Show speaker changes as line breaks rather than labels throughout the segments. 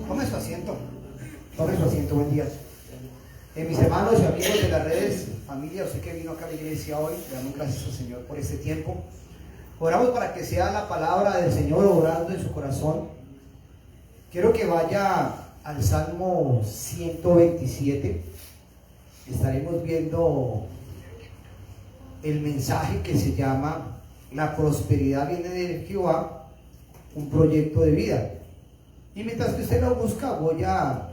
Tome su asiento. Tome su asiento, buen día. Mis hermanos y amigos de las redes, familia, usted que vino acá a la iglesia hoy, le damos gracias al Señor por este tiempo. Oramos para que sea la palabra del Señor obrando en su corazón. Quiero que vaya al Salmo 127. Estaremos viendo el mensaje que se llama La prosperidad viene de Jehová, un proyecto de vida. Y mientras que usted lo busca, voy a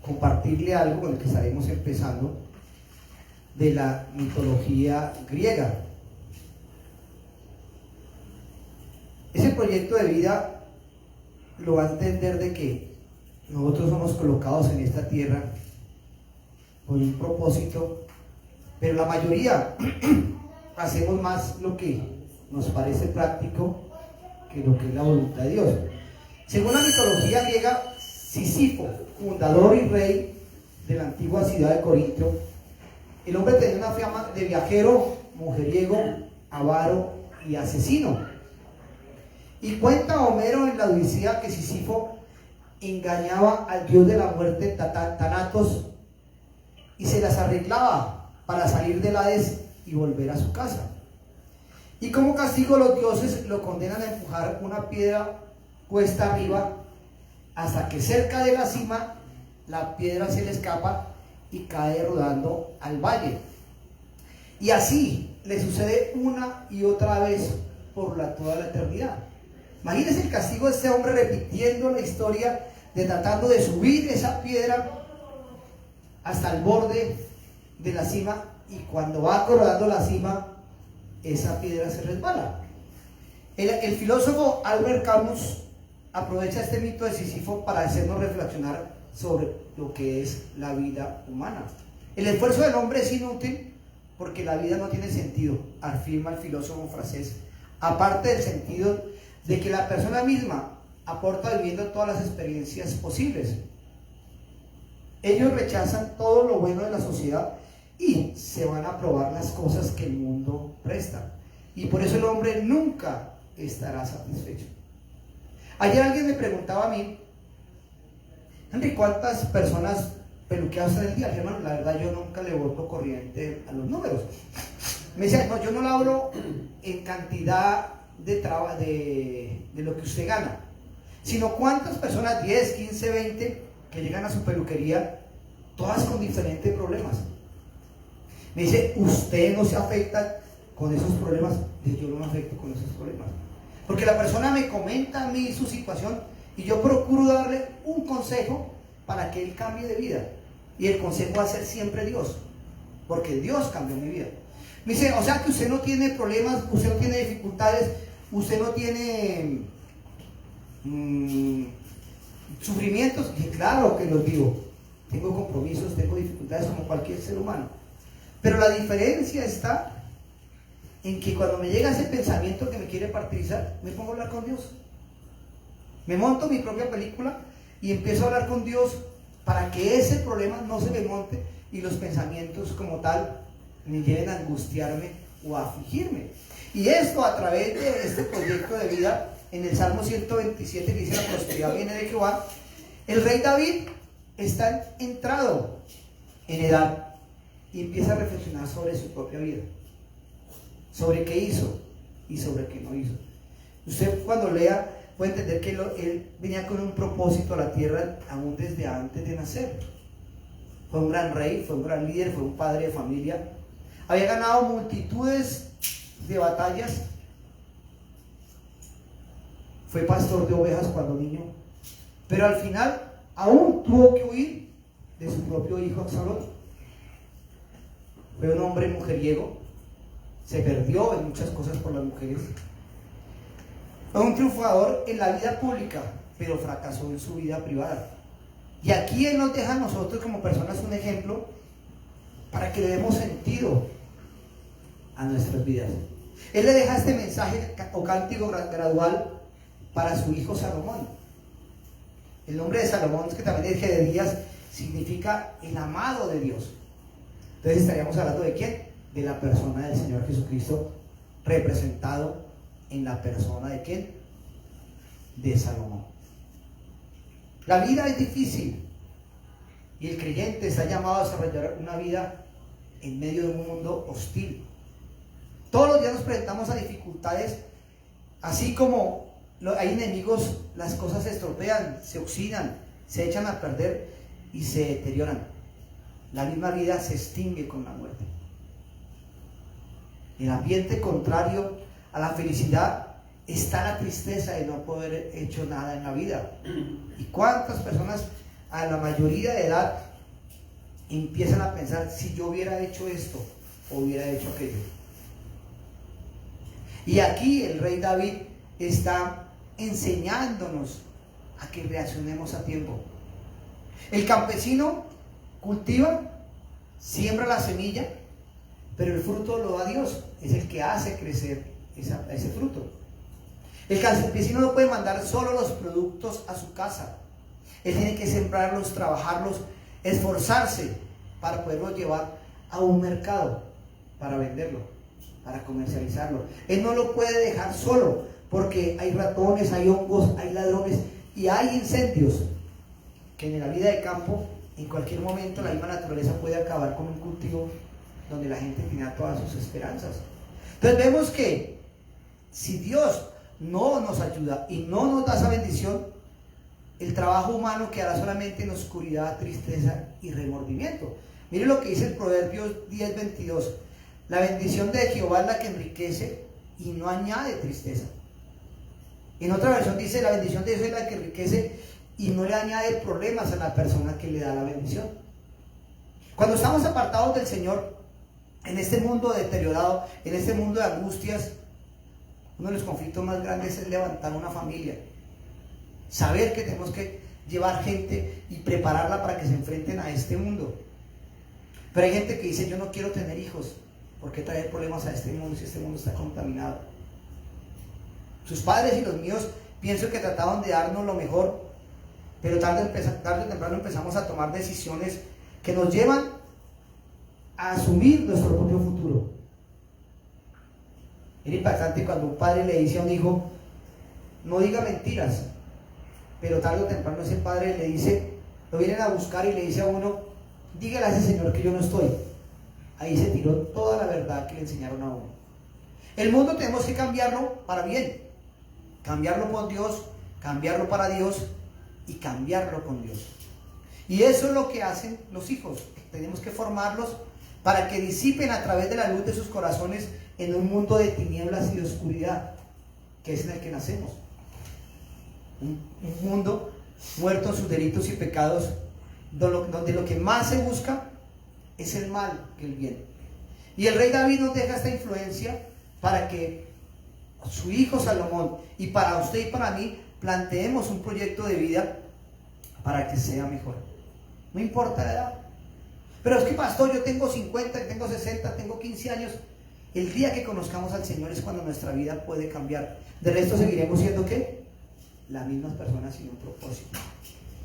compartirle algo con el que estaremos empezando de la mitología griega. Ese proyecto de vida lo va a entender de que nosotros somos colocados en esta tierra con un propósito, pero la mayoría hacemos más lo que nos parece práctico que lo que es la voluntad de Dios. Según la mitología griega, Sísifo, fundador y rey de la antigua ciudad de Corinto, el hombre tenía una fama de viajero, mujeriego, avaro y asesino. Y cuenta Homero en la Odisea que Sísifo engañaba al dios de la muerte Thanatos y se las arreglaba para salir del Hades y volver a su casa. Y como castigo los dioses lo condenan a empujar una piedra cuesta arriba hasta que cerca de la cima la piedra se le escapa y cae rodando al valle. Y así le sucede una y otra vez por toda la eternidad. Imagínense el castigo de este hombre repitiendo la historia de tratando de subir esa piedra hasta el borde de la cima, y cuando va rodando la cima, esa piedra se resbala. El filósofo Albert Camus aprovecha este mito de Sísifo para hacernos reflexionar sobre lo que es la vida humana. El esfuerzo del hombre es inútil porque la vida no tiene sentido, afirma el filósofo francés, aparte del sentido de que la persona misma aporta viviendo todas las experiencias posibles. Ellos rechazan todo lo bueno de la sociedad y se van a probar las cosas que el mundo presta. Y por eso el hombre nunca estará satisfecho. Ayer alguien me preguntaba a mí, Henry, ¿cuántas personas peluqueas en el día? Hermano, la verdad yo nunca le voto corriente a los números. Me decía, no, yo no lo hablo en cantidad de lo que usted gana, sino cuántas personas, 10, 15, 20, que llegan a su peluquería, todas con diferentes problemas. Me dice, ¿usted no se afecta con esos problemas? Yo no me afecto con esos problemas. Porque la persona me comenta a mí su situación y yo procuro darle un consejo para que él cambie de vida. Y el consejo va a ser siempre Dios, porque Dios cambió mi vida. Me dice, o sea que usted no tiene problemas, usted no tiene dificultades, usted no tiene sufrimientos. Y claro que los vivo. Tengo compromisos, tengo dificultades como cualquier ser humano. Pero la diferencia está en que cuando me llega ese pensamiento que me quiere martirizar, me pongo a hablar con Dios. Me monto mi propia película y empiezo a hablar con Dios para que ese problema no se me monte y los pensamientos como tal me lleven a angustiarme o a afligirme. Y esto a través de este proyecto de vida, en el Salmo 127 que dice la prosperidad viene de Jehová, el rey David está entrado en edad y empieza a reflexionar sobre su propia vida, sobre qué hizo y sobre qué no hizo. Usted cuando lea puede entender que él venía con un propósito a la tierra aún desde antes de nacer. Fue un gran rey, fue un gran líder, fue un padre de familia, había ganado multitudes de batallas, fue pastor de ovejas cuando niño, pero al final aún tuvo que huir de su propio hijo Absalón. Fue un hombre mujeriego, se perdió en muchas cosas por las mujeres. Fue un triunfador en la vida pública, pero fracasó en su vida privada. Y aquí Él nos deja a nosotros como personas un ejemplo para que le demos sentido a nuestras vidas. Él le deja este mensaje o cántico gradual para su hijo Salomón. El nombre de Salomón, que también es Gededías, significa el amado de Dios. Entonces estaríamos hablando de quién, de la persona del Señor Jesucristo, representado en la persona de ¿quién? De Salomón. La vida es difícil y el creyente está llamado a desarrollar una vida en medio de un mundo hostil. Todos los días nos presentamos a dificultades, así como hay enemigos, las cosas se estropean, se oxidan, se echan a perder y se deterioran. La misma vida se extingue con la muerte. En el ambiente contrario a la felicidad está la tristeza de no poder hecho nada en la vida. ¿Y cuántas personas a la mayoría de edad empiezan a pensar si yo hubiera hecho esto o hubiera hecho aquello? Y aquí el rey David está enseñándonos a que reaccionemos a tiempo. El campesino cultiva, siembra la semilla, pero el fruto lo da Dios, es el que hace crecer ese fruto. El campesino no puede mandar solo los productos a su casa, él tiene que sembrarlos, trabajarlos, esforzarse para poderlos llevar a un mercado, para venderlo, para comercializarlo. Él no lo puede dejar solo, porque hay ratones, hay hongos, hay ladrones y hay incendios que en la vida de campo en cualquier momento la misma naturaleza puede acabar con un cultivo donde la gente tenía todas sus esperanzas. Entonces vemos que si Dios no nos ayuda y no nos da esa bendición, el trabajo humano quedará solamente en oscuridad, tristeza y remordimiento. Mire lo que dice el Proverbios 10:22. La bendición de Jehová es la que enriquece y no añade tristeza. En otra versión dice, la bendición de Dios es la que enriquece y no le añade problemas a la persona que le da la bendición. Cuando estamos apartados del Señor, en este mundo deteriorado, en este mundo de angustias, uno de los conflictos más grandes es levantar una familia. Saber que tenemos que llevar gente y prepararla para que se enfrenten a este mundo. Pero hay gente que dice, yo no quiero tener hijos. ¿Por qué traer problemas a este mundo si este mundo está contaminado? Sus padres y los míos pienso que trataban de darnos lo mejor, pero tarde o temprano empezamos a tomar decisiones que nos llevan a asumir nuestro propio futuro. Es impactante cuando un padre le dice a un hijo, no diga mentiras, pero tarde o temprano ese padre le dice, lo vienen a buscar y le dice a uno, dígale a ese señor que yo no estoy. Ahí se tiró toda la verdad que le enseñaron a uno. El mundo tenemos que cambiarlo para bien, cambiarlo por Dios, cambiarlo para Dios y cambiarlo con Dios. Y eso es lo que hacen los hijos. Tenemos que formarlos para que disipen a través de la luz de sus corazones en un mundo de tinieblas y de oscuridad, que es en el que nacemos. Un mundo muerto en sus delitos y pecados, donde lo que más se busca es el mal que el bien. Y el rey David nos deja esta influencia para que su hijo Salomón y para usted y para mí planteemos un proyecto de vida para que sea mejor. No importa la edad. Pero es que, pastor, yo tengo 50, tengo 60, tengo 15 años. El día que conozcamos al Señor es cuando nuestra vida puede cambiar. De resto seguiremos siendo ¿qué? Las mismas personas sin un propósito.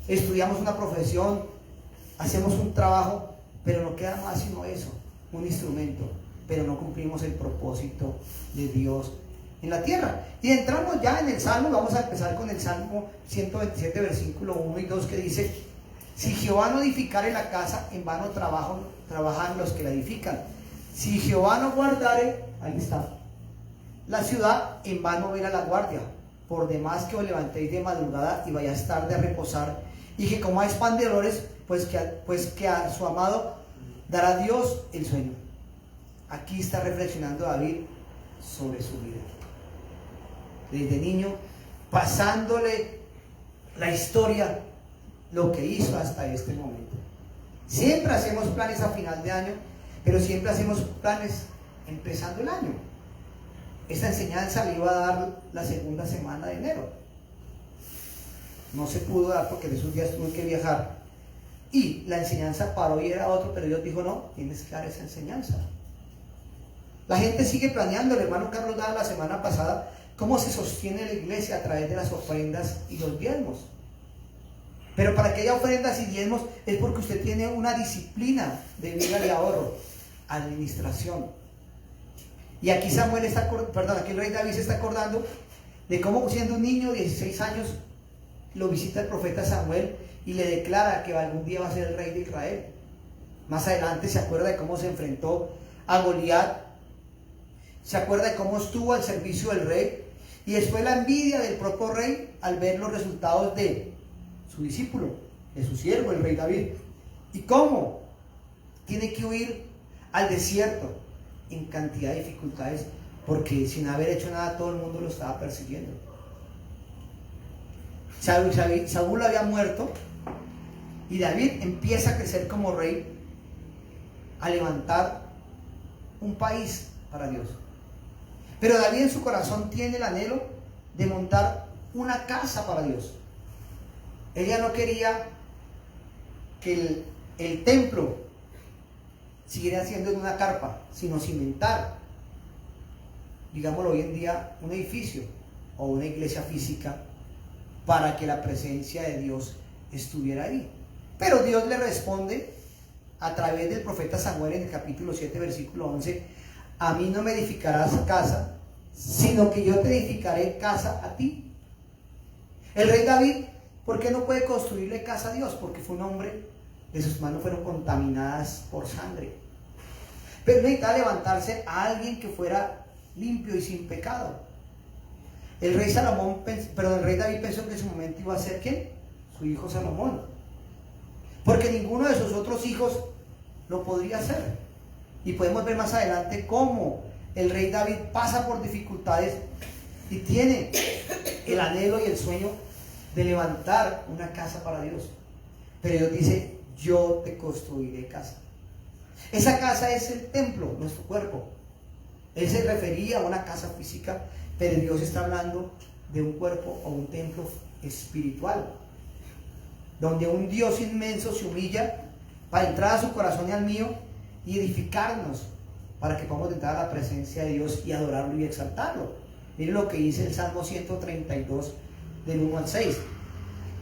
Estudiamos una profesión, hacemos un trabajo, pero no queda más sino eso, un instrumento, pero no cumplimos el propósito de Dios en la tierra. Y entramos ya en el Salmo. Vamos a empezar con el Salmo 127, versículo 1 y 2, que dice: si Jehová no edificare la casa, en vano trabajan los que la edifican. Si Jehová no guardare, ahí está, la ciudad, en vano vela la guardia. Por demás que os levantéis de madrugada y vayáis tarde a reposar, y que comáis pan de dolores, pues que a su amado dará Dios el sueño. Aquí está reflexionando David sobre su vida. Desde niño, pasándole la historia, lo que hizo hasta este momento. Siempre hacemos planes a final de año, pero siempre hacemos planes empezando el año. Esta enseñanza le iba a dar la segunda semana de enero. No se pudo dar porque de esos días tuve que viajar. Y la enseñanza para hoy era otro, pero Dios dijo, no, tienes que dar esa enseñanza. La gente sigue planeando. El hermano Carlos daba la semana pasada cómo se sostiene la iglesia a través de las ofrendas y los diezmos. Pero para que haya ofrendas y diezmos es porque usted tiene una disciplina de vida de ahorro, administración. Y aquí aquí el rey David se está acordando de cómo siendo un niño de 16 años lo visita el profeta Samuel y le declara que algún día va a ser el rey de Israel. Más adelante se acuerda de cómo se enfrentó a Goliat, se acuerda de cómo estuvo al servicio del rey, y después la envidia del propio rey al ver los resultados de su discípulo, de su siervo, el rey David, y cómo tiene que huir al desierto en cantidad de dificultades, porque sin haber hecho nada todo el mundo lo estaba persiguiendo. Saúl había muerto y David empieza a crecer como rey, a levantar un país para Dios. Pero David en su corazón tiene el anhelo de montar una casa para Dios. Ella no quería que el templo siguiera siendo en una carpa, sino cimentar, digámoslo hoy en día, un edificio o una iglesia física para que la presencia de Dios estuviera ahí. Pero Dios le responde a través del profeta Samuel en el capítulo 7, versículo 11: a mí no me edificarás casa, sino que yo te edificaré casa a ti. El rey David, ¿por qué no puede construirle casa a Dios? Porque fue un hombre, de sus manos fueron contaminadas por sangre. Pero necesitaba levantarse a alguien que fuera limpio y sin pecado. El rey David pensó que en su momento iba a ser ¿quién? Su hijo Salomón. Porque ninguno de sus otros hijos lo podría hacer. Y podemos ver más adelante cómo el rey David pasa por dificultades y tiene el anhelo y el sueño de levantar una casa para Dios. Pero Dios dice: yo te construiré casa. Esa casa es el templo, nuestro cuerpo. Él se refería a una casa física, pero Dios está hablando de un cuerpo o un templo espiritual, donde un Dios inmenso se humilla para entrar a su corazón y al mío y edificarnos para que podamos entrar a la presencia de Dios y adorarlo y exaltarlo. Miren lo que dice el Salmo 132 del 1 al 6.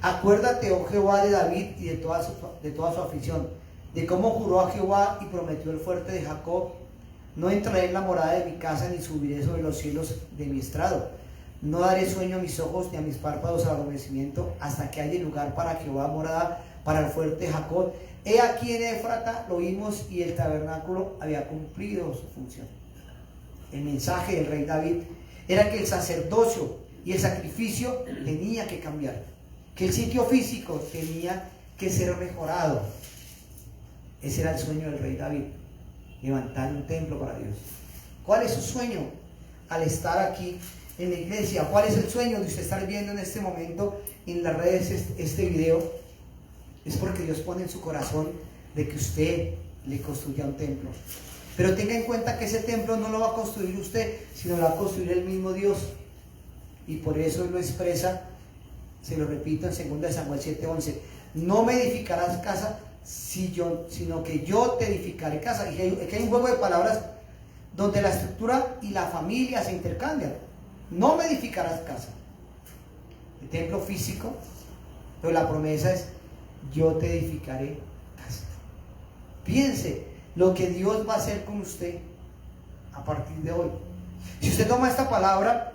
Acuérdate, oh Jehová, de David y de toda su aflicción, de cómo juró a Jehová y prometió el fuerte de Jacob: no entraré en la morada de mi casa, ni subiré sobre los cielos de mi estrado. No daré sueño a mis ojos, ni a mis párpados adormecimiento, hasta que haya lugar para Jehová, morada para el fuerte de Jacob. He aquí en Éfrata lo vimos, y el tabernáculo había cumplido su función. El mensaje del rey David era que el sacerdocio y el sacrificio tenía que cambiar, que el sitio físico tenía que ser mejorado. Ese era el sueño del rey David: levantar un templo para Dios. ¿Cuál es su sueño al estar aquí en la iglesia? ¿Cuál es el sueño de usted estar viendo en este momento en las redes este video? Es porque Dios pone en su corazón de que usted le construya un templo. Pero tenga en cuenta que ese templo no lo va a construir usted, sino lo va a construir el mismo Dios. Y por eso Él lo expresa, se lo repito, en 2 Samuel 7:11: no me edificarás casa, sino que yo te edificaré casa. Y aquí hay un juego de palabras donde la estructura y la familia se intercambian. No me edificarás casa, el templo físico, pero la promesa es: yo te edificaré casa. Piense lo que Dios va a hacer con usted a partir de hoy. Si usted toma esta palabra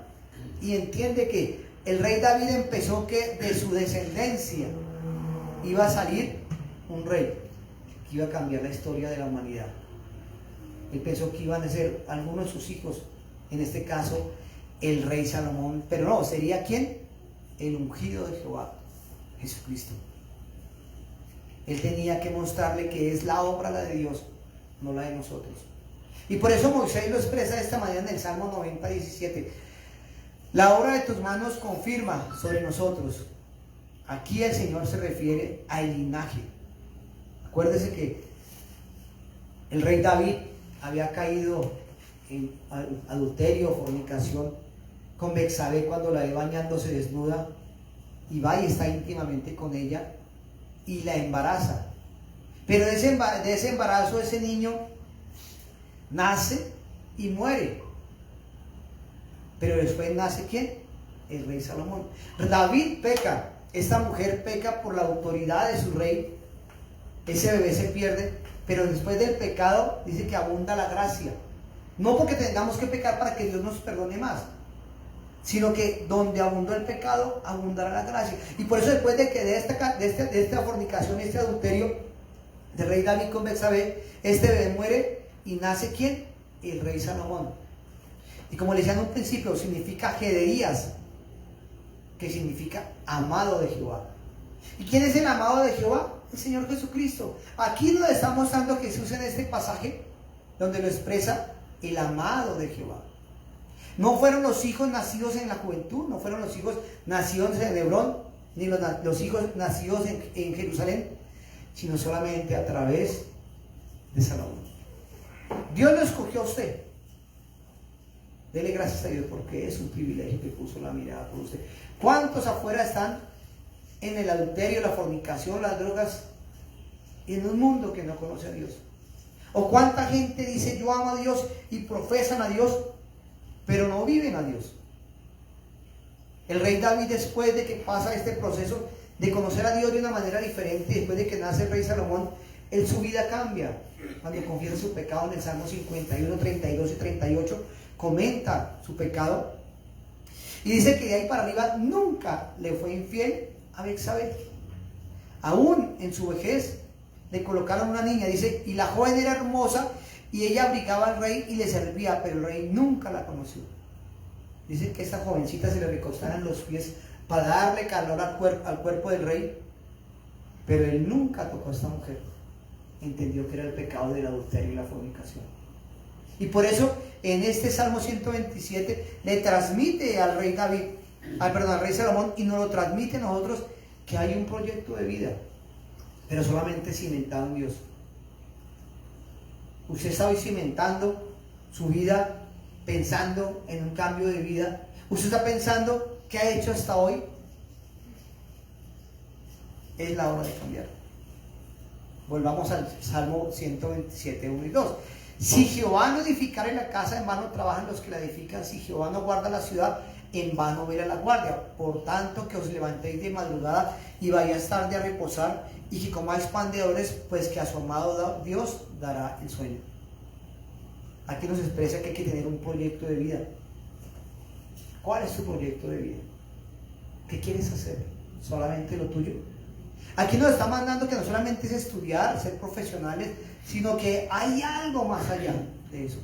y entiende que el rey David empezó que de su descendencia iba a salir un rey que iba a cambiar la historia de la humanidad. Él pensó que iban a ser algunos de sus hijos, en este caso el rey Salomón, pero no, sería ¿quién? El ungido de Jehová, Jesucristo. Él tenía que mostrarle que es la obra la de Dios, no la de nosotros. Y por eso Moisés lo expresa de esta manera en el Salmo 90:17: la obra de tus manos confirma sobre nosotros. Aquí el Señor se refiere al linaje. Acuérdese que el rey David había caído en adulterio, fornicación con Betsabé, cuando la ve bañándose desnuda, y va y está íntimamente con ella y la embaraza. Pero de ese embarazo ese niño nace y muere. Pero después nace ¿quién? El rey Salomón. David peca, esta mujer peca por la autoridad de su rey, ese bebé se pierde, pero después del pecado dice que abunda la gracia. No porque tengamos que pecar para que Dios nos perdone más, sino que donde abundó el pecado, abundará la gracia. Y por eso después de que de esta fornicación, este adulterio del rey David con Betsabé, este bebé muere y nace ¿quién? El rey Salomón. Y como le decía en un principio, significa Jedeías, que significa amado de Jehová. ¿Y quién es el amado de Jehová? El Señor Jesucristo. Aquí nos está mostrando Jesús en este pasaje, donde lo expresa el amado de Jehová. No fueron los hijos nacidos en la juventud, no fueron los hijos nacidos en Hebrón, ni los hijos nacidos en Jerusalén, sino solamente a través de Salomón. Dios lo escogió a usted. Dele gracias a Dios porque es un privilegio que puso la mirada por usted. ¿Cuántos afuera están en el adulterio, la fornicación, las drogas, en un mundo que no conoce a Dios? ¿O cuánta gente dice yo amo a Dios y profesan a Dios, pero no viven a Dios? El rey David, después de que pasa este proceso de conocer a Dios de una manera diferente, después de que nace el rey Salomón, su vida cambia. Cuando confiesa su pecado en el Salmo 51, 32 y 38, comenta su pecado y dice que de ahí para arriba nunca le fue infiel a Betsabé. Aún en su vejez le colocaron una niña, dice, y la joven era hermosa y ella abrigaba al rey y le servía, pero el rey nunca la conoció. Dice que esta jovencita se le recostaran los pies para darle calor al cuerpo del rey, pero él nunca tocó a esta mujer. Entendió que era el pecado del adulterio y la fornicación. Y por eso en este Salmo 127 le transmite al rey David, al rey Salomón, y nos lo transmite a nosotros, que hay un proyecto de vida, pero solamente cimentado en Dios. Usted está hoy cimentando su vida, pensando en un cambio de vida. Usted está pensando qué ha hecho hasta hoy. Es la hora de cambiar. Volvamos al Salmo 127, 1 y 2. Si Jehová no edificare la casa, en vano trabajan los que la edifican. Si Jehová no guarda la ciudad, en vano vela la guardia. Por tanto, que os levantéis de madrugada y vayáis tarde a reposar, y que comáis pan de dores, pues que a su amado Dios dará el sueño. Aquí nos expresa que hay que tener un proyecto de vida. ¿Cuál es tu proyecto de vida? ¿Qué quieres hacer? ¿Solamente lo tuyo? Aquí nos está mandando que no solamente es estudiar, ser profesionales, sino que hay algo más allá de eso.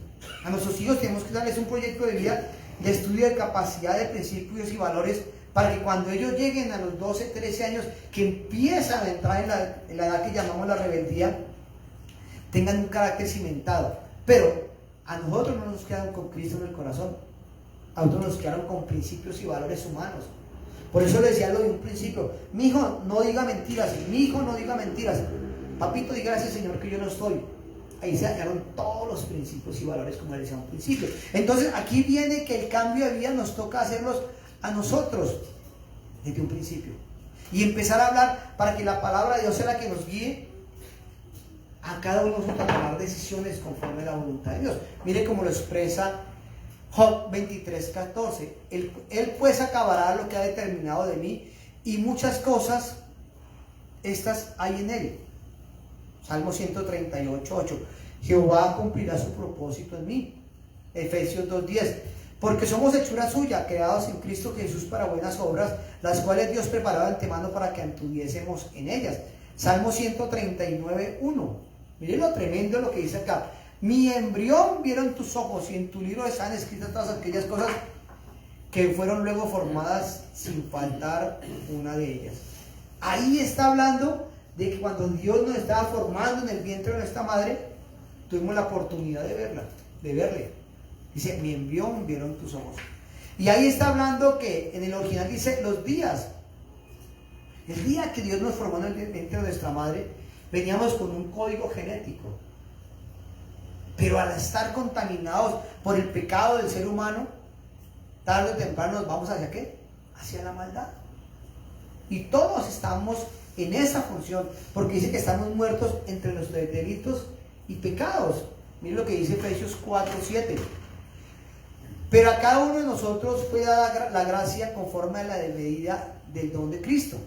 A nuestros hijos tenemos que darles un proyecto de vida, de estudio de capacidad, de principios y valores, para que cuando ellos lleguen a los 12, 13 años, que empiezan a entrar en la edad que llamamos la rebeldía, tengan un carácter cimentado. Pero a nosotros no nos quedaron con Cristo en el corazón, a nosotros nos quedaron con principios y valores humanos. Por eso le decía lo de un principio: mi hijo no diga mentiras, mi hijo no diga mentiras, papito diga gracias Señor que yo no estoy. Ahí se dañaron todos los principios y valores, como le decía un principio. Entonces aquí viene que el cambio de vida nos toca hacerlos a nosotros desde un principio y empezar a hablar para que la palabra de Dios sea la que nos guíe a cada uno de nosotros a tomar decisiones conforme a la voluntad de Dios. Mire cómo lo expresa Job 23:14. Él pues acabará lo que ha determinado de mí, y muchas cosas estas hay en él. Salmo 138:8. Jehová cumplirá su propósito en mí. Efesios 2:10. Porque somos hechura suya, creados en Cristo Jesús para buenas obras, las cuales Dios preparó de antemano para que anduviésemos en ellas. Salmo 139:1. Miren lo tremendo lo que dice acá. Mi embrión vieron tus ojos, y en tu libro están escritas todas aquellas cosas que fueron luego formadas, sin faltar una de ellas. Ahí está hablando de que cuando Dios nos estaba formando en el vientre de nuestra madre, tuvimos la oportunidad de verle. Dice, mi embrión vieron tus ojos. Y ahí está hablando que en el original dice los días. El día que Dios nos formó en el vientre de nuestra madre, veníamos con un código genético. Pero al estar contaminados por el pecado del ser humano, tarde o temprano nos vamos hacia ¿qué? Hacia la maldad. Y todos estamos en esa función, porque dice que estamos muertos entre los delitos y pecados. Miren lo que dice Efesios 4:7. Pero a cada uno de nosotros fue dada la gracia conforme a la medida del don de Cristo.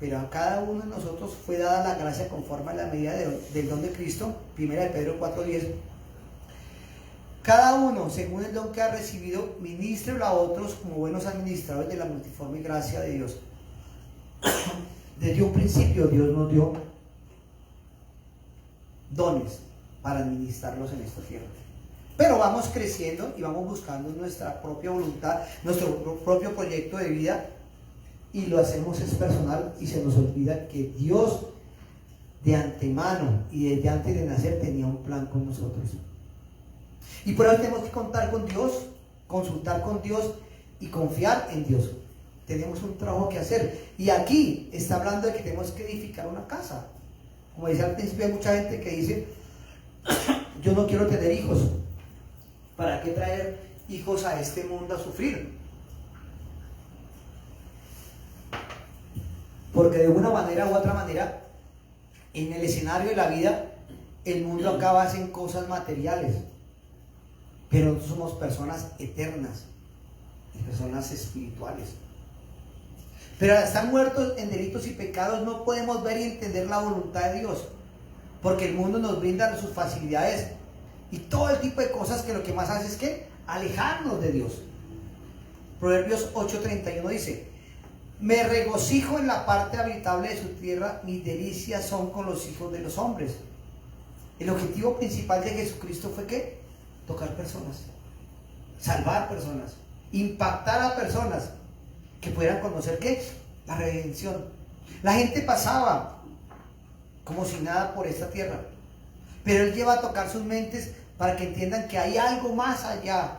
Pero a cada uno de nosotros fue dada la gracia conforme a la medida del don de Cristo. 1 Pedro 4:10. Cada uno, según el don que ha recibido, ministrelo a otros como buenos administradores de la multiforme gracia de Dios. Desde un principio Dios nos dio dones para administrarlos en esta tierra. Pero vamos creciendo y vamos buscando nuestra propia voluntad, nuestro propio proyecto de vida, y lo hacemos es personal, y se nos olvida que Dios de antemano y desde antes de nacer tenía un plan con nosotros. Y por eso tenemos que contar con Dios, consultar con Dios y confiar en Dios. Tenemos un trabajo que hacer. Y aquí está hablando de que tenemos que edificar una casa. Como decía al principio, hay mucha gente que dice: yo no quiero tener hijos. ¿Para qué traer hijos a este mundo a sufrir? Porque de una manera u otra manera, en el escenario de la vida, el mundo acaba en cosas materiales. Pero nosotros somos personas eternas y personas espirituales. Pero al estar muertos en delitos y pecados no podemos ver y entender la voluntad de Dios, porque el mundo nos brinda sus facilidades y todo el tipo de cosas que lo que más hace es que alejarnos de Dios. Proverbios 8:31 dice: me regocijo en la parte habitable de su tierra, mis delicias son con los hijos de los hombres. El objetivo principal de Jesucristo fue ¿qué? Tocar personas, salvar personas, impactar a personas que pudieran conocer ¿qué? La redención. La gente pasaba como si nada por esta tierra, pero Él lleva a tocar sus mentes para que entiendan que hay algo más allá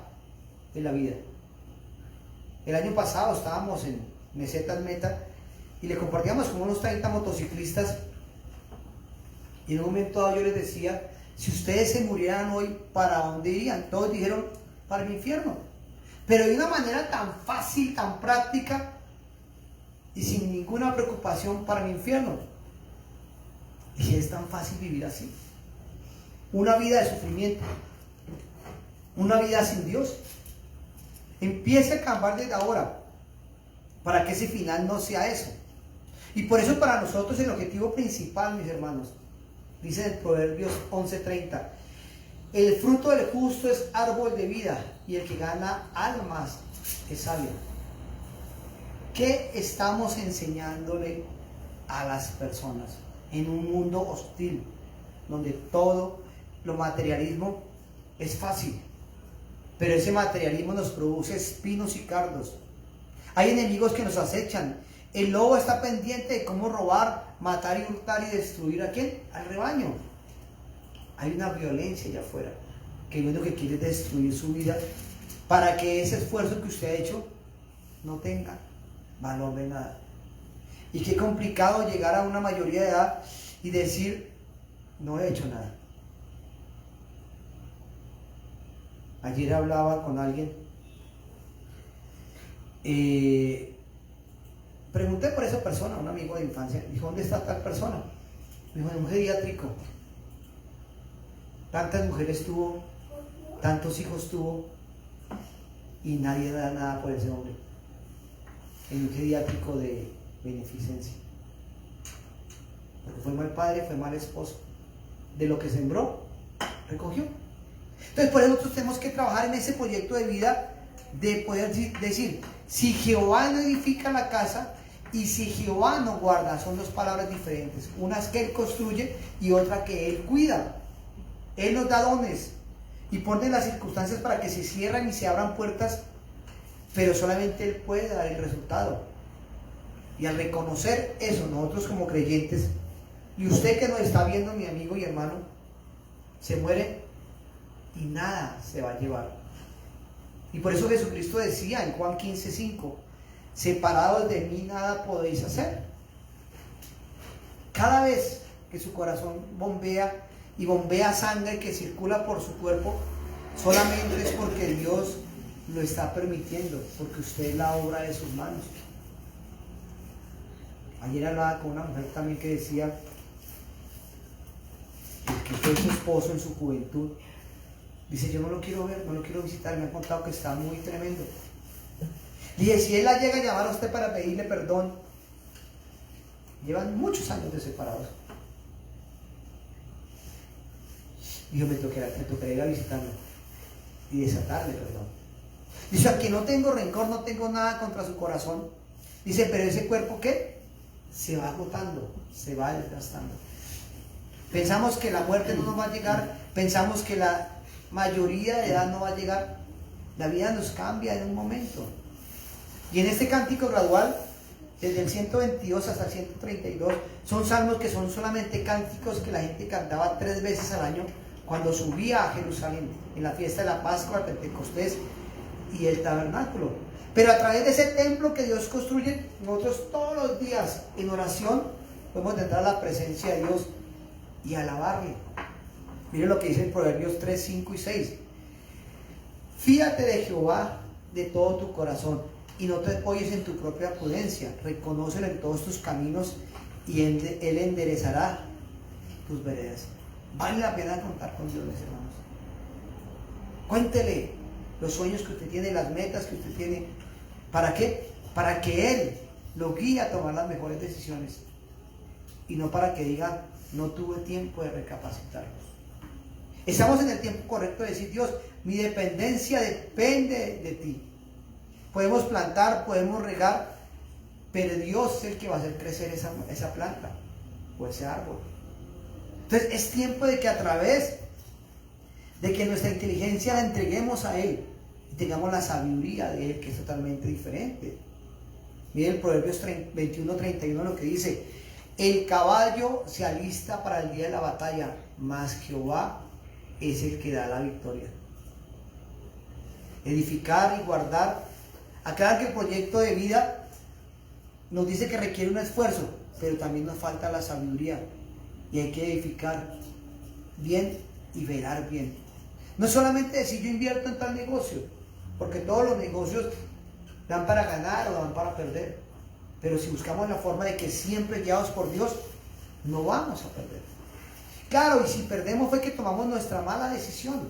de la vida. El año pasado estábamos en Mesetas Meta y le compartíamos con unos 30 motociclistas, y en un momento dado yo les decía: si ustedes se murieran hoy, ¿para dónde irían? Todos dijeron: para el infierno. Pero de una manera tan fácil, tan práctica y sin ninguna preocupación, para el infierno. Y es tan fácil vivir así. Una vida de sufrimiento, una vida sin Dios. Empiece a cambiar desde ahora para que ese final no sea eso. Y por eso para nosotros el objetivo principal, mis hermanos, dice en Proverbios 11:30: el fruto del justo es árbol de vida, y el que gana almas es sabio. ¿Qué estamos enseñándole a las personas en un mundo hostil, donde todo lo materialismo es fácil, pero ese materialismo nos produce espinos y cardos? Hay enemigos que nos acechan. El lobo está pendiente de cómo robar, matar y hurtar y destruir ¿a quién? Al rebaño. Hay una violencia allá afuera que lo único que quiere es destruir su vida, para que ese esfuerzo que usted ha hecho no tenga valor de nada. Y qué complicado llegar a una mayoría de edad y decir: no he hecho nada. Ayer hablaba con alguien, pregunté por esa persona, un amigo de infancia. Dijo: ¿dónde está tal persona? Me dijo: en un geriátrico. Tantas mujeres tuvo, tantos hijos tuvo, y nadie da nada por ese hombre. En un geriátrico de beneficencia. Porque fue mal padre, fue mal esposo. De lo que sembró, recogió. Entonces por eso nosotros tenemos que trabajar en ese proyecto de vida, de poder decir: si Jehová no edifica la casa, y si Jehová no guarda. Son dos palabras diferentes. Una es que Él construye y otra que Él cuida. Él nos da dones y pone las circunstancias para que se cierren y se abran puertas, pero solamente Él puede dar el resultado. Y al reconocer eso, nosotros como creyentes, y usted que nos está viendo, mi amigo y hermano, se muere y nada se va a llevar. Y por eso Jesucristo decía en Juan 15:5: separados de mí nada podéis hacer. Cada vez que su corazón bombea y bombea sangre que circula por su cuerpo, solamente es porque Dios lo está permitiendo, porque usted es la obra de sus manos. Ayer hablaba con una mujer también que decía que fue su esposo en su juventud. Dice: yo no lo quiero ver, no lo quiero visitar, me han contado que está muy tremendo. Dije: si él la llega a llamar a usted para pedirle perdón, llevan muchos años de separados. Y yo me tocaría ir a visitarlo. y desatarle perdón. Dice, aquí no tengo rencor, no tengo nada contra su corazón. Dice, pero ese cuerpo, ¿qué? Se va agotando, se va desgastando. Pensamos que la muerte no nos va a llegar, pensamos que la mayoría de edad no va a llegar. La vida nos cambia en un momento. Y en este cántico gradual, desde el 122 hasta el 132, son salmos que son solamente cánticos que la gente cantaba 3 veces al año cuando subía a Jerusalén, en la fiesta de la Pascua, el Pentecostés y el tabernáculo. Pero a través de ese templo que Dios construye, nosotros todos los días en oración podemos entrar a la presencia de Dios y alabarle. Miren lo que dice en Proverbios 3, 5 y 6. Fíate de Jehová de todo tu corazón y no te apoyes en tu propia prudencia. Reconócelo en todos tus caminos y Él enderezará tus veredas. Vale la pena contar con Dios, mis hermanos. Cuéntele los sueños que usted tiene, las metas que usted tiene. ¿Para qué? Para que Él lo guíe a tomar las mejores decisiones. Y no para que diga, no tuve tiempo de recapacitarlos. Estamos en el tiempo correcto de decir, Dios, mi dependencia depende de ti. Podemos plantar, podemos regar, pero Dios es el que va a hacer crecer esa planta o ese árbol. Entonces es tiempo de que a través de que nuestra inteligencia la entreguemos a Él y tengamos la sabiduría de Él, que es totalmente diferente. Miren el Proverbios 21:31 lo que dice: el caballo se alista para el día de la batalla, mas Jehová es el que da la victoria. Edificar y guardar. Aclarar que el proyecto de vida nos dice que requiere un esfuerzo, pero también nos falta la sabiduría y hay que edificar bien y velar bien. No solamente decir yo invierto en tal negocio, porque todos los negocios dan para ganar o dan para perder, pero si buscamos la forma de que siempre guiados por Dios, no vamos a perder. Claro, y si perdemos fue que tomamos nuestra mala decisión,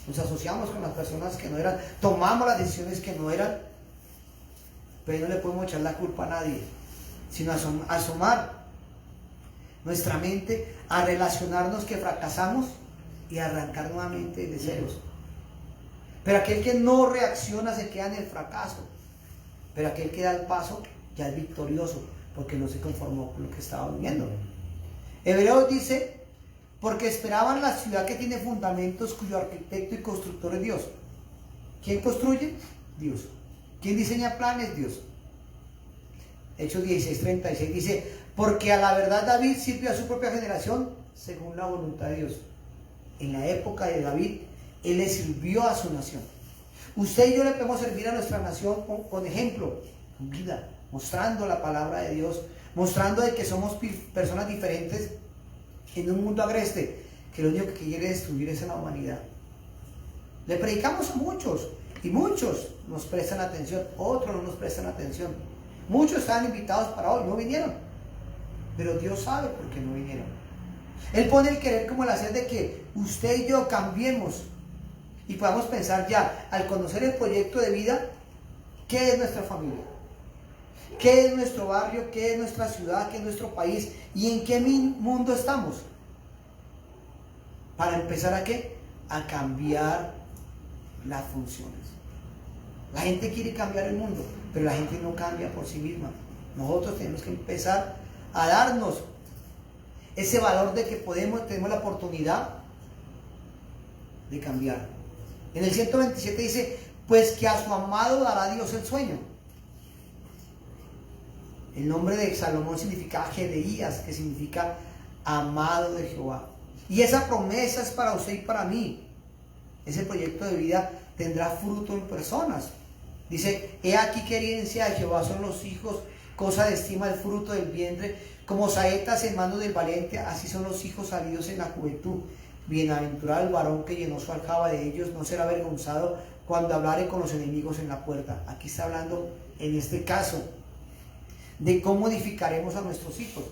nos asociamos con las personas que no eran, tomamos las decisiones que no eran, pero no le podemos echar la culpa a nadie, sino asomar nuestra mente a relacionarnos que fracasamos y arrancar nuevamente de ceros. Pero aquel que no reacciona se queda en el fracaso, pero aquel que da el paso ya es victorioso, porque no se conformó con lo que estaba viviendo. Hebreos dice: porque esperaban la ciudad que tiene fundamentos, cuyo arquitecto y constructor es Dios. ¿Quién construye? Dios. ¿Quién diseña planes? Dios. Hechos 16:36 dice: porque a la verdad David sirvió a su propia generación según la voluntad de Dios. En la época de David, él le sirvió a su nación. Usted y yo le podemos servir a nuestra nación con ejemplo, con vida, mostrando la palabra de Dios, mostrando de que somos personas diferentes en un mundo agreste, que lo único que quiere destruir es a la humanidad. Le predicamos a muchos, y muchos nos prestan atención, otros no nos prestan atención. Muchos estaban invitados para hoy, no vinieron, pero Dios sabe por qué no vinieron. Él pone el querer como el hacer de que usted y yo cambiemos y podamos pensar ya, al conocer el proyecto de vida, ¿qué es nuestra familia? ¿Qué es nuestro barrio? ¿Qué es nuestra ciudad? ¿Qué es nuestro país? ¿Y en qué mundo estamos? Para empezar ¿a qué? A cambiar las funciones. La gente quiere cambiar el mundo, pero la gente no cambia por sí misma. Nosotros tenemos que empezar a darnos ese valor de que tenemos la oportunidad de cambiar. En el 127 dice: pues que a su amado dará Dios el sueño. El nombre de Salomón significa Gedeías, que significa amado de Jehová. Y esa promesa es para usted y para mí. Ese proyecto de vida tendrá fruto en personas. Dice: he aquí que herencia de Jehová son los hijos, cosa de estima el fruto del vientre, como saetas en manos del valiente, así son los hijos salidos en la juventud. Bienaventurado el varón que llenó su aljaba de ellos, no será avergonzado cuando hablare con los enemigos en la puerta. Aquí está hablando, en este caso, de cómo edificaremos a nuestros hijos.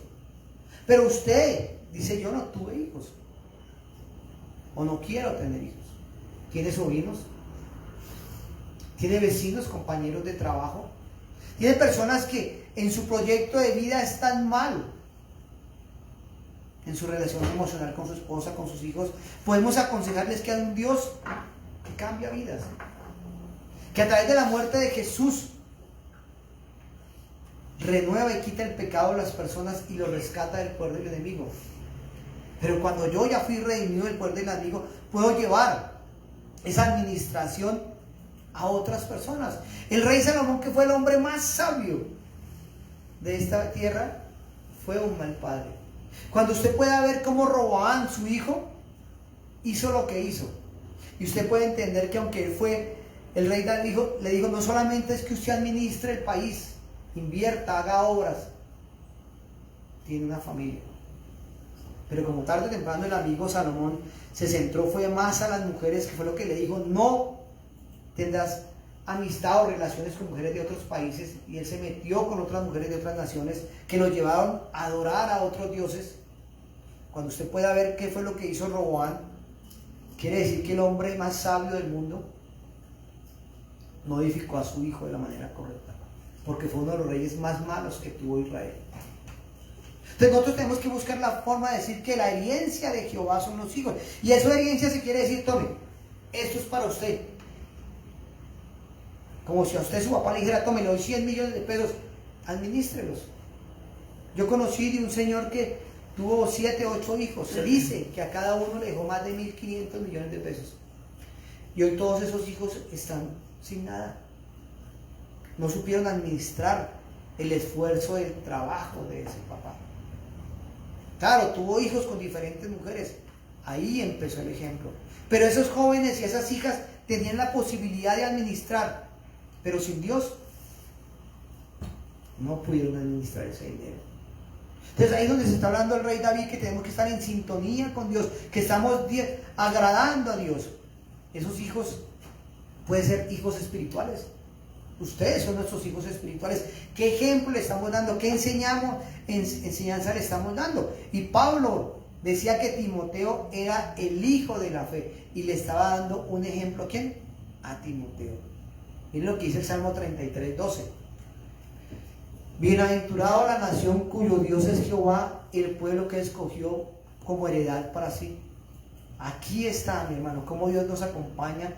Pero usted dice: yo no tuve hijos, o no quiero tener hijos. ¿Tiene sobrinos? ¿Tiene vecinos, compañeros de trabajo? ¿Tiene personas que en su proyecto de vida están mal? En su relación emocional con su esposa, con sus hijos. Podemos aconsejarles que hay un Dios que cambia vidas, que a través de la muerte de Jesús renueva y quita el pecado de las personas y lo rescata del poder del enemigo. Pero cuando yo ya fui redimido del poder del enemigo, puedo llevar esa administración a otras personas. El rey Salomón, que fue el hombre más sabio de esta tierra, fue un mal padre. Cuando usted pueda ver cómo Roboam, su hijo, hizo lo que hizo, y usted puede entender que aunque él fue el rey David, le dijo, no solamente es que usted administre el país, invierta, haga obras, tiene una familia. Pero como tarde o temprano el amigo Salomón se centró fue más a las mujeres, que fue lo que le dijo, no tendrás amistad o relaciones con mujeres de otros países, y él se metió con otras mujeres de otras naciones que lo llevaron a adorar a otros dioses. Cuando usted pueda ver qué fue lo que hizo Roboam, quiere decir que el hombre más sabio del mundo no edificó a su hijo de la manera correcta, porque fue uno de los reyes más malos que tuvo Israel. Entonces nosotros tenemos que buscar la forma de decir que la herencia de Jehová son los hijos, y eso de herencia se quiere decir, tome, esto es para usted. Como si a usted su papá le dijera, tome, le doy 100 millones de pesos, administrelos. Yo conocí de un señor que tuvo 7, 8 hijos. Se dice que a cada uno le dejó más de 1.500 millones de pesos. Y hoy todos esos hijos están sin nada. No supieron administrar el esfuerzo del trabajo de ese papá. Claro, tuvo hijos con diferentes mujeres. Ahí empezó el ejemplo. Pero esos jóvenes y esas hijas tenían la posibilidad de administrar, pero sin Dios no pudieron administrar ese dinero. Entonces ahí es donde se está hablando el rey David, que tenemos que estar en sintonía con Dios, que estamos agradando a Dios. Esos hijos pueden ser hijos espirituales. Ustedes son nuestros hijos espirituales. ¿Qué ejemplo le estamos dando? ¿Qué enseñanza le estamos dando? Y Pablo decía que Timoteo era el hijo de la fe, y le estaba dando un ejemplo. ¿A quién? A Timoteo. Miren lo que dice el Salmo 33, 12. Bienaventurado la nación cuyo Dios es Jehová, el pueblo que escogió como heredad para sí. Aquí está, mi hermano, cómo Dios nos acompaña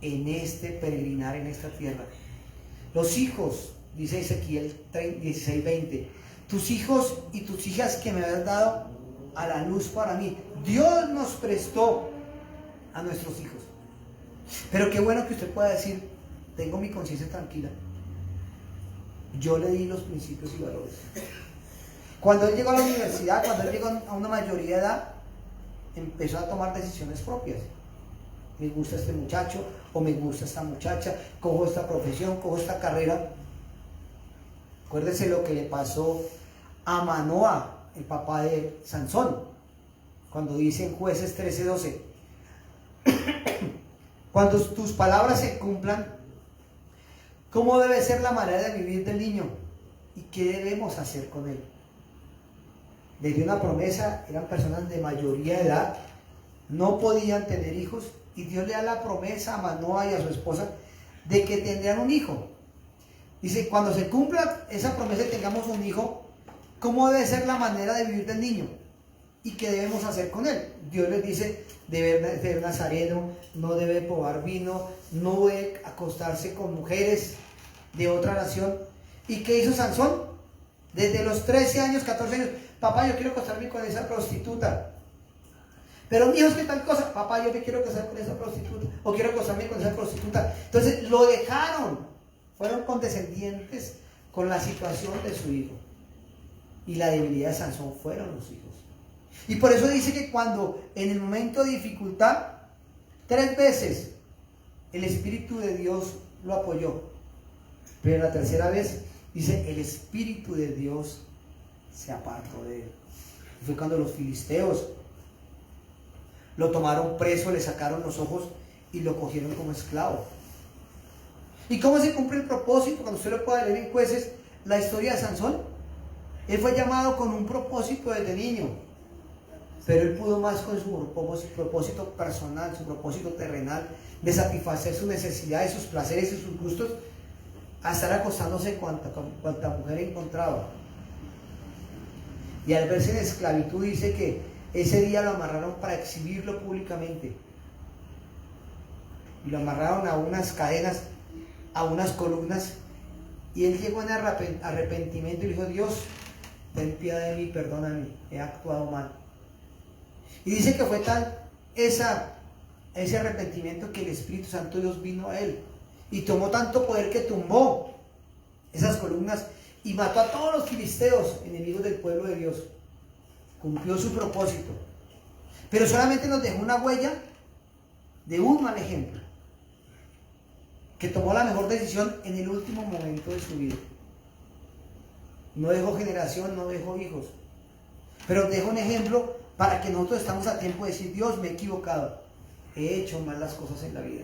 en este peregrinar en esta tierra. Los hijos, dice Ezequiel 16, 20, tus hijos y tus hijas que me has dado a la luz para mí. Dios nos prestó a nuestros hijos. Pero qué bueno que usted pueda decir, tengo mi conciencia tranquila. Yo le di los principios y valores. Cuando él llegó a la universidad, cuando él llegó a una mayoría de edad, empezó a tomar decisiones propias. Me gusta este muchacho, o me gusta esta muchacha, cojo esta profesión, cojo esta carrera. Acuérdese lo que le pasó a Manoa, el papá de Sansón, cuando dice en Jueces 13, 12, cuando tus palabras se cumplan, ¿cómo debe ser la manera de vivir del niño? ¿Y qué debemos hacer con él? Le dio una promesa, eran personas de mayoría de edad, no podían tener hijos, y Dios le da la promesa a Manoa y a su esposa de que tendrán un hijo. Dice, cuando se cumpla esa promesa y tengamos un hijo, ¿cómo debe ser la manera de vivir del niño? ¿Y qué debemos hacer con él? Dios les dice, debe ser nazareno, no debe probar vino, no debe acostarse con mujeres de otra nación. ¿Y qué hizo Sansón? Desde los 13 años, 14 años, papá, yo quiero acostarme con esa prostituta. Pero mi hijo, ¿qué tal cosa? Papá, yo me quiero casar con esa prostituta, o quiero acostarme con esa prostituta. Entonces lo dejaron, fueron condescendientes con la situación de su hijo. Y la debilidad de Sansón fueron los hijos. Y por eso dice que cuando en el momento de dificultad, 3 veces el Espíritu de Dios lo apoyó. Pero la tercera vez dice, el Espíritu de Dios se apartó de él. Y fue cuando los filisteos lo tomaron preso, le sacaron los ojos y lo cogieron como esclavo. ¿Y cómo se cumple el propósito? Cuando usted lo pueda leer en Jueces, la historia de Sansón. Él fue llamado con un propósito desde niño, pero él pudo más con su propósito personal, su propósito terrenal, de satisfacer sus necesidades, sus placeres y sus gustos, a estar acostándose con cuanta mujer encontraba. Y al verse en esclavitud dice que ese día lo amarraron para exhibirlo públicamente. y lo amarraron a unas cadenas, a unas columnas, y él llegó en arrepentimiento y dijo: Dios, ten piedad de mí, perdóname, he actuado mal. Y dice que fue tal ese arrepentimiento que el Espíritu Santo de Dios vino a él y tomó tanto poder que tumbó esas columnas y mató a todos los filisteos, enemigos del pueblo de Dios. Cumplió su propósito, pero solamente nos dejó una huella de un mal ejemplo, que tomó la mejor decisión en el último momento de su vida. No dejó generación, no dejó hijos, pero dejó un ejemplo para que nosotros estamos a tiempo de decir: Dios, me he equivocado, he hecho mal las cosas en la vida,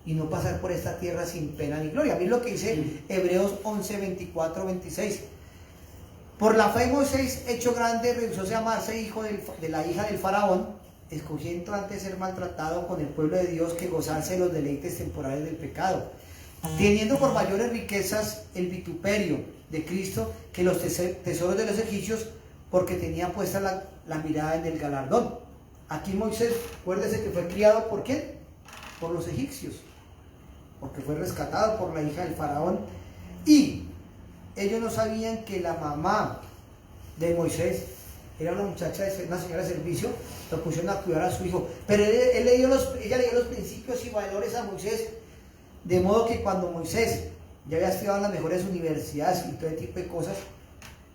y no pasar por esta tierra sin pena ni gloria. A mí lo que dice Hebreos 11, 24, 26: por la fe Moisés, hecho grande, rehusó llamarse hijo de la hija del faraón, escogiendo antes ser maltratado con el pueblo de Dios que gozarse de los deleites temporales del pecado, teniendo por mayores riquezas el vituperio de Cristo que los tesoros de los egipcios, porque tenía puesta la mirada en el galardón. Aquí Moisés, acuérdese que fue criado ¿por quién? Por los egipcios, porque fue rescatado por la hija del faraón, y ellos no sabían que la mamá de Moisés era una una señora de servicio. Lo pusieron a cuidar a su hijo, pero ella le dio los principios y valores a Moisés, de modo que cuando Moisés ya había estudiado en las mejores universidades y todo tipo de cosas,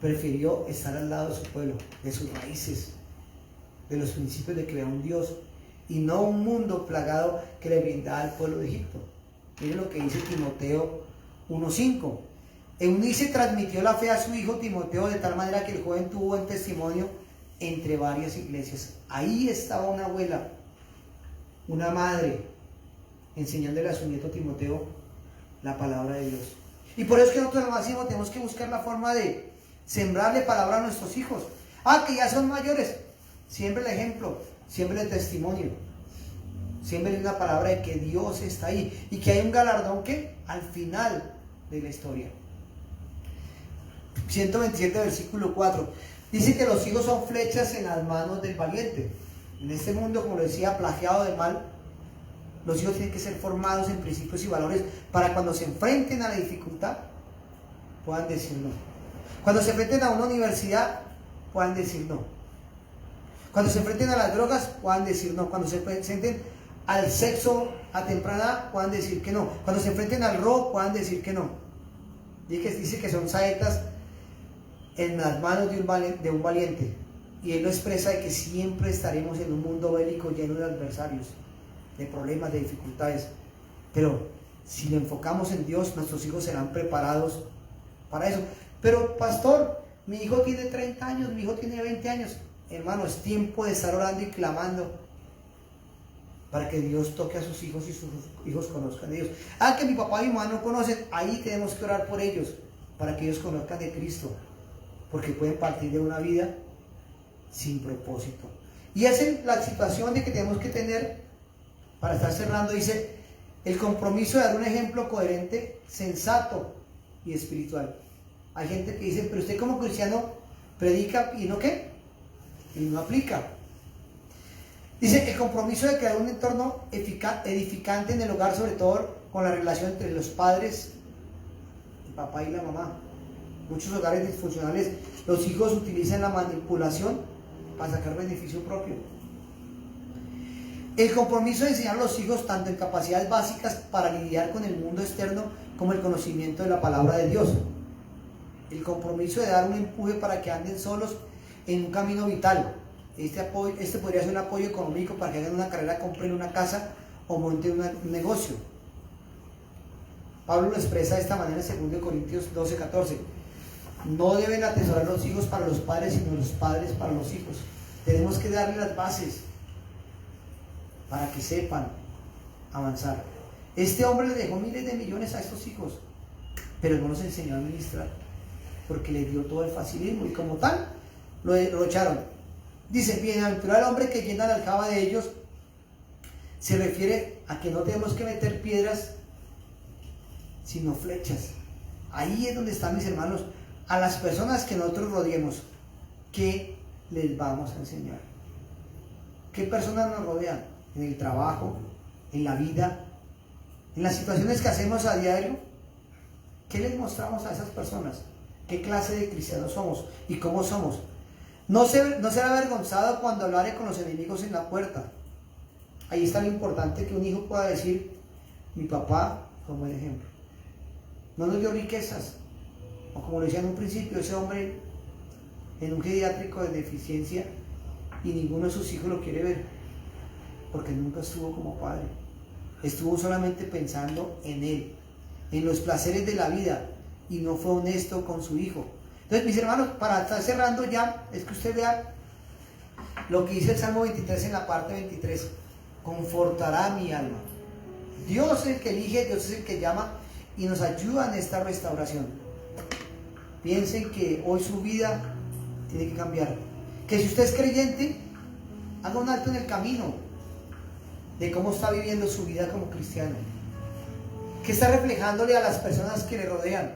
prefirió estar al lado de su pueblo, de sus raíces, de los principios de crear un Dios y no un mundo plagado que le brindaba al pueblo de Egipto. Miren lo que dice Timoteo 1:5. Eunice transmitió la fe a su hijo Timoteo de tal manera que el joven tuvo buen testimonio entre varias iglesias. Ahí estaba una abuela, una madre, enseñándole a su nieto Timoteo la palabra de Dios. Y por eso es que nosotros al máximo tenemos que buscar la forma de sembrarle palabra a nuestros hijos. Que ya son mayores, siempre el ejemplo, siempre el testimonio, siempre una palabra de que Dios está ahí y que hay un galardón que al final de la historia. 127 versículo 4 dice que los hijos son flechas en las manos del valiente. En este mundo, como lo decía, plagiado de mal, los hijos tienen que ser formados en principios y valores para cuando se enfrenten a la dificultad puedan decir no. Cuando se enfrenten a una universidad puedan decir no. Cuando se enfrenten a las drogas puedan decir no. Cuando se enfrenten al sexo a temprana edad puedan decir que no. Cuando se enfrenten al robo puedan decir que no. Dice que son saetas en las manos de un valiente, y él lo expresa de que siempre estaremos en un mundo bélico lleno de adversarios, de problemas, de dificultades, pero si lo enfocamos en Dios, nuestros hijos serán preparados para eso. Pero pastor, mi hijo tiene 30 años, mi hijo tiene 20 años. Hermano, es tiempo de estar orando y clamando para que Dios toque a sus hijos y sus hijos conozcan a Dios. Que mi papá y mi mamá no conocen, ahí tenemos que orar por ellos, para que ellos conozcan de Cristo, porque pueden partir de una vida sin propósito. Y esa es la situación de que tenemos que tener, para estar cerrando, dice, el compromiso de dar un ejemplo coherente, sensato y espiritual. Hay gente que dice: pero usted como cristiano predica y no ¿qué? Y no aplica. Dice, el compromiso de crear un entorno edificante en el hogar, sobre todo con la relación entre los padres, el papá y la mamá. Muchos hogares disfuncionales, los hijos utilizan la manipulación para sacar beneficio propio. El compromiso de enseñar a los hijos tanto en capacidades básicas para lidiar con el mundo externo como el conocimiento de la palabra de Dios. El compromiso de dar un empuje para que anden solos en un camino vital. Este podría ser un apoyo económico para que hagan una carrera, compren una casa o monten un negocio. Pablo lo expresa de esta manera en 2 Corintios 12:14. No deben atesorar los hijos para los padres, sino los padres para los hijos. Tenemos que darle las bases para que sepan avanzar. Este hombre le dejó miles de millones a estos hijos, pero no los enseñó a administrar, porque le dio todo el facilismo y como tal lo echaron. Dice: bienaventurado el hombre que llena la aljaba de ellos. Se refiere a que no tenemos que meter piedras, sino flechas. Ahí es donde están, mis hermanos, a las personas que nosotros rodeemos, ¿qué les vamos a enseñar? ¿Qué personas nos rodean? En el trabajo, en la vida, en las situaciones que hacemos a diario. ¿Qué les mostramos a esas personas? ¿Qué clase de cristianos somos? ¿Y cómo somos? No será avergonzado cuando hablare con los enemigos en la puerta. Ahí está lo importante que un hijo pueda decir: mi papá fue un buen ejemplo. No nos dio riquezas. O como lo decía en un principio, ese hombre en un geriátrico de deficiencia y ninguno de sus hijos lo quiere ver. Porque nunca estuvo como padre. Estuvo solamente pensando en él, en los placeres de la vida, y no fue honesto con su hijo. Entonces, mis hermanos, para estar cerrando ya, es que usted vea lo que dice el Salmo 23 en la parte 23. Confortará mi alma. Dios es el que elige, Dios es el que llama y nos ayuda en esta restauración. Piensen que hoy su vida tiene que cambiar. Que si usted es creyente, haga un alto en el camino de cómo está viviendo su vida como cristiano. Que está reflejándole a las personas que le rodean.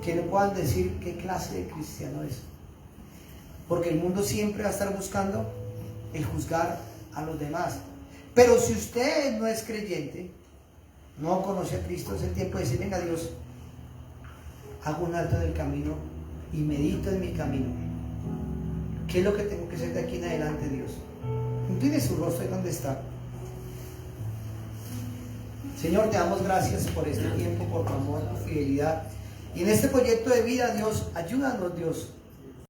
Que no puedan decir qué clase de cristiano es. Porque el mundo siempre va a estar buscando el juzgar a los demás. Pero si usted no es creyente, no conoce a Cristo, es el tiempo de decir: venga, Dios, hago un alto en el camino y medito en mi camino. ¿Qué es lo que tengo que hacer de aquí en adelante, Dios? Incline su rostro ahí donde está. Señor, te damos gracias por este tiempo, por tu amor, tu fidelidad. Y en este proyecto de vida, Dios, ayúdanos, Dios,